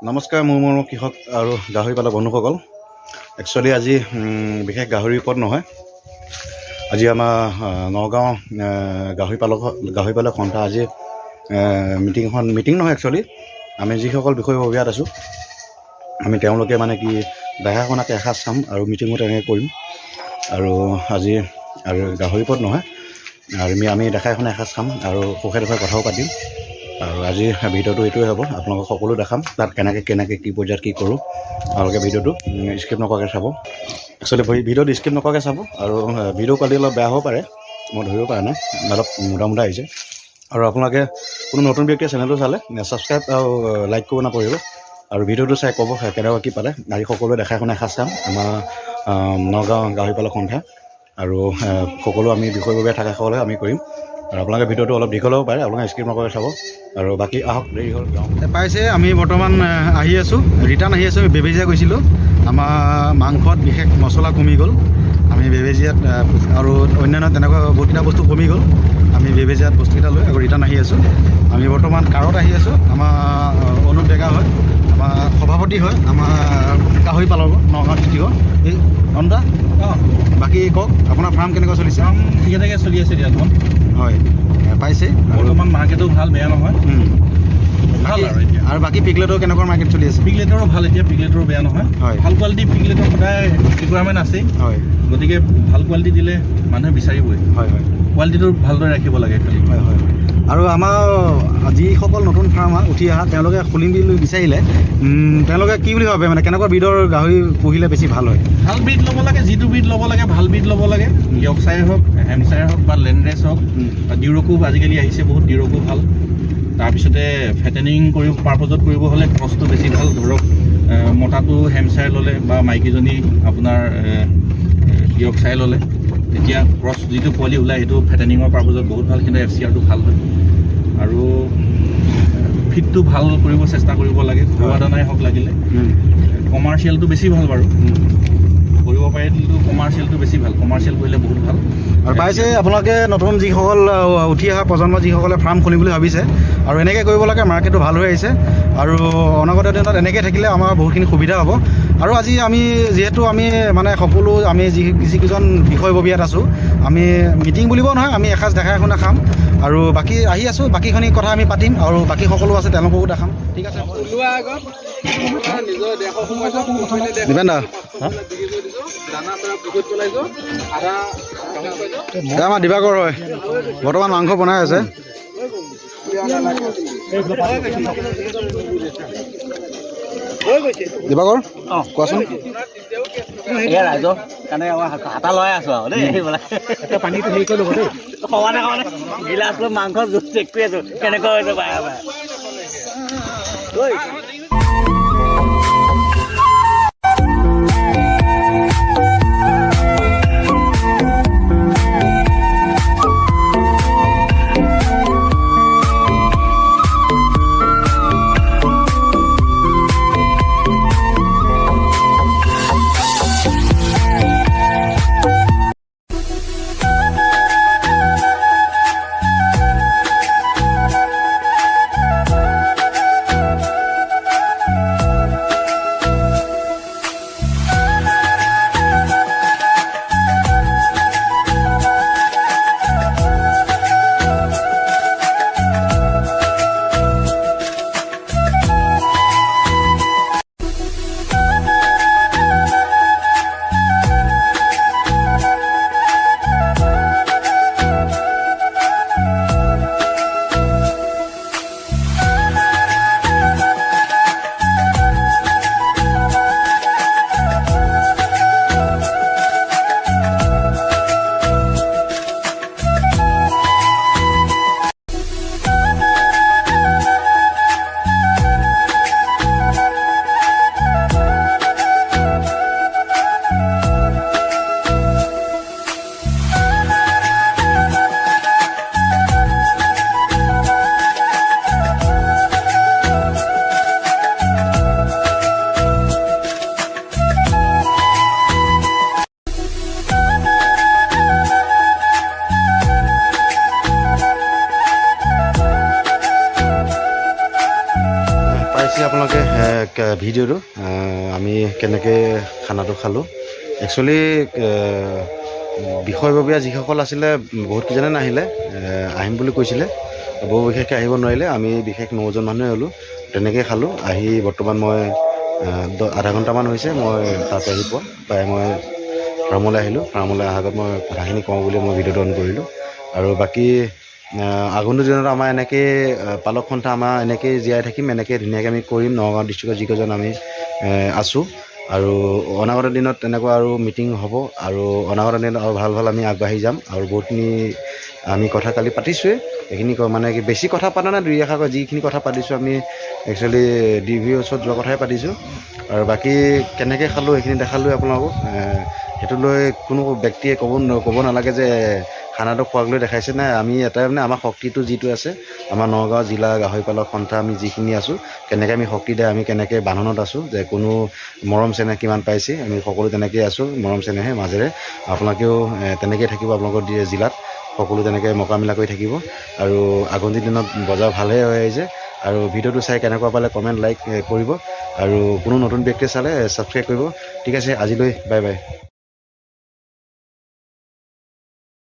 নমস্কাৰ মোৰ কৃষক আৰু গাহৰি পালক বন্ধুসকল। একচুৱেলি আজি বিশেষ গাহৰিৰ ওপৰত নহয়, আজি আমাৰ নগাঁও গাহৰি পালক সন্থা আজি মিটিং নহয়। একচুৱেলি আমি যিসকল বিষয়ববীয়াত আছোঁ, আমি তেওঁলোকে মানে কি দেখাখনকে এসাঁজ চাম আৰু মিটিঙত এনেকৈ কৰিম। আৰু আজি আৰু গাহৰিৰ ওপৰত নহয়, আৰু আমি দেখাখনে এসাঁজ খাম আৰু সুখে দুখে কথাও পাতিম। আৰু আজিৰ ভিডিঅ'টো এইটোৱে হ'ব, আপোনালোকক সকলো দেখাম তাত কেনেকৈ কি পৰ্যায়ত কি কৰোঁ। আপোনালোকে ভিডিঅ'টো স্কিপ নকৰাকৈ চাব। একচুৱেলি ভিডিঅ'টো স্কিপ নকৰাকৈ চাব। আৰু ভিডিঅ' কোৱালিটি অলপ বেয়া হ'ব পাৰে, মই ধৰিব পৰা নাই, অলপ মোটা আহিছে। আৰু আপোনালোকে কোনো নতুন ব্যক্তিয়ে চেনেলটো চালে ছাবস্ক্ৰাইব আৰু লাইক কৰিব নাপাহৰিব। আৰু ভিডিঅ'টো চাই ক'ব কেনেকুৱা কি পালে। আজি সকলোৱে দেখাখনে এসাঁজ চাম আমাৰ নগাঁও গাহৰি পালক সন্থা, আৰু সকলো আমি বিষয়ববীয়া থকা সকলে আমি কৰিম। আৰু আপোনালোকে ভিডিঅ'টো অলপ দীঘল হ'ব পাৰে, আপোনালোকে স্কিপ নকৰাকৈ চাব। আৰু বাকী আহক, দেৰি হ'ল পাইছে। আমি বৰ্তমান ৰিটাৰ্ণ আহি আছোঁ। বেবেজীয়া গৈছিলোঁ, আমাৰ মাংসত বিশেষ মছলা কমি গ'ল। আমি বেবেজীয়াত আৰু অন্যান্য তেনেকুৱা বহুতকেইটা বস্তু কমি গ'ল। আমি বেবেজীয়াত বস্তুকেইটা লৈ আকৌ ৰিটাৰ্ণ আহি আছোঁ। আমি বৰ্তমান কাৰত আহি আছোঁ। আমাৰ অনুপ ডেকা হয়, আমাৰ সভাপতি হয়, আমাৰ গাহৰি পালক নগাঁও ডিষ্ট্ৰিক্টৰ। এই অন্তা বাকী কওক, আপোনাৰ ফাৰ্ম কেনেকুৱা চলিছে? ঠিকে ঠাকে চলি আছে দিয়া। হয়, পাইছে বৰ্তমান মাৰ্কেটো ভাল, বেয়া নহয়, ভাল আৰু এতিয়া। আৰু বাকী পিগলেটৰ কেনেকুৱা মাৰ্কেট চলি আছে? পিগলেটৰো ভাল, এতিয়া পিগলেটৰো বেয়া নহয়। হয়, ভাল কোৱালিটি পিগলেটৰ সদায় ৰিকুৱাৰমেণ্ট আছেই। হয়, গতিকে ভাল কোৱালিটি দিলে মানুহে বিচাৰিবই। হয় হয়, কোৱালিটিটো ভালদৰে ৰাখিব লাগে খালি। হয় হয়। আৰু আমাৰ যিসকল নতুন ফাৰ্মাৰ উঠি অহা, তেওঁলোকে খুলিম বুলি বিচাৰিলে তেওঁলোকে কি বুলি ভাবে, মানে কেনেকুৱা ব্ৰিডৰ গাহৰি পুহিলে বেছি ভাল হয়? ভাল ব্ৰিড ল'ব লাগে, যিটো ব্ৰিড ল'ব লাগে ভাল ব্ৰিড ল'ব লাগে। ইয়ৰ্কশ্বায়াৰ হওক, হেম্পশ্বায়াৰ হওক বা লেণ্ডৰেছ হওক বা ডিউৰকো আজিকালি আহিছে বহুত, ডিউৰকো ভাল। তাৰপিছতে ফেটেনিং পাৰপজত কৰিব হ'লে ক্ৰছটো বেছি ভাল। ধৰক মতাটো হেম্পশ্বায়াৰ ল'লে বা মাইকীজনী আপোনাৰ ইয়ৰ্কশ্বায়াৰ ল'লে, তেতিয়া ক্ৰছ যিটো পোৱালি ওলায় সেইটো ফেটেনিঙৰ পাৰপজত বহুত ভাল, কিন্তু FCRটো ভাল হয়। আৰু ফিডটো ভাল কৰিব চেষ্টা কৰিব লাগে, ঘৰুৱা দানাই হওক লাগিলে। কমাৰ্চিয়েলটো বেছি ভাল বাৰু, কৰিব পাৰিলেতো কমাৰ্চিয়েলটো বেছি ভাল। কমাৰ্চিয়েল কৰিলে বহুত ভাল। আৰু পাইছে আপোনালোকে নতুন যিসকল উঠি অহা প্ৰজন্ম যিসকলে ফাৰ্ম খুলিম বুলি ভাবিছে, আৰু এনেকৈ কৰিব লাগে। মাৰ্কেটটো ভাল হৈ আহিছে, আৰু অনাগত দিনত এনেকৈ থাকিলে আমাৰ বহুতখিনি সুবিধা হ'ব। আৰু আজি যিহেতু আমি মানে সকলো আমি যিকেইজন বিষয়ববীয়াত আছোঁ, আমি মিটিং বুলিব নহয়, আমি এসাঁজ দেখাই এখনে খাম। আৰু বাকী আহি আছোঁ, বাকীখিনি কথা আমি পাতিম, আৰু বাকী সকলো আছে তেওঁলোককো দেখাম। ঠিক আছে দিবেন দা, আমাৰ দিবাকৰ হয়, বৰ্তমান মাংস বনাই আছে। দিবাকৰ কোৱাচোন। ৰাইজৰ কাৰণে আমাৰ হাতা লৰাই আছো আৰু দেই, পানীটো হেৰি কৰি ল'ব দেই, সমানে সমানে গিলাচ লৈ মাংস জুচ চেক কৰি আছো কেনেকুৱা হৈছে বাৰে বাৰে। ভিডিঅ'টো আমি কেনেকৈ খানাটো খালোঁ। একচুৱেলি বিষয়ববীয়া যিসকল আছিলে বহুতকেইজনে নাহিলে, আহিম বুলি কৈছিলে, বহু বিশেষকৈ আহিব নোৱাৰিলে। আমি বিশেষ 9জন মানুহে হ'লোঁ, তেনেকৈ খালোঁ। আহি বৰ্তমান মই আধা ঘণ্টামান হৈছে মই তাতে আহি পোৱা। প্ৰায় মই ফাৰ্মলৈ আহিলোঁ। ফাৰ্মলৈ অহাৰ আগত মই কথাখিনি কওঁ বুলি মই ভিডিঅ'টো অন কৰিলোঁ। আৰু বাকী আগন্তুক দিনত আমাৰ এনেকৈ পালক সন্থা আমাৰ এনেকৈ জীয়াই থাকিম, এনেকৈ ধুনীয়াকৈ আমি কৰিম। নগাঁও ডিষ্ট্ৰিক্টৰ যিকেইজন আমি আছোঁ, আৰু অনাগত দিনত তেনেকুৱা আৰু মিটিং হ'ব, আৰু অনাগত দিনত আৰু ভাল ভাল আমি আগবাঢ়ি যাম। আৰু বহুতখিনি আমি কথা কালি পাতিছোঁৱেই, এইখিনি মানে কি বেছি কথা পতা নাই, 2 এষাৰ যিখিনি কথা পাতিছোঁ আমি একচুৱেলি DVৰ ওচৰত যোৱা কথাই পাতিছোঁ। আৰু বাকী কেনেকৈ খালোঁ সেইখিনি দেখালোঁ আপোনালোকক। সেইটো লৈ কোনো ব্যক্তিয়ে ক'ব নালাগে যে খানাটো খোৱাক লৈ দেখাইছে। নাই, আমি এটাই মানে আমাৰ শক্তিটো যিটো আছে, আমাৰ নগাঁও জিলা গাহৰি পালক সন্থা আমি যিখিনি আছোঁ, কেনেকৈ আমি শক্তি দিয়ে, আমি কেনেকৈ বান্ধোনত আছোঁ, যে কোনো মৰম চেনেহ কিমান পাইছে, আমি সকলো তেনেকৈয়ে আছোঁ মৰম চেনেহে মাজেৰে। আপোনালোকেও তেনেকৈয়ে থাকিব, আপোনালোকৰ জিলাত সকলো তেনেকৈ মোকামিলা কৰি থাকিব। আৰু আগন্তুক দিনত বজাৰ ভালহে হৈ আহিছে। আৰু ভিডিঅ'টো চাই কেনেকুৱা পালে কমেণ্ট লাইক কৰিব, আৰু কোনো নতুন ব্যক্তিয়ে চালে ছাবস্ক্ৰাইব কৰিব। ঠিক আছে, আজিলৈ বাই বাই।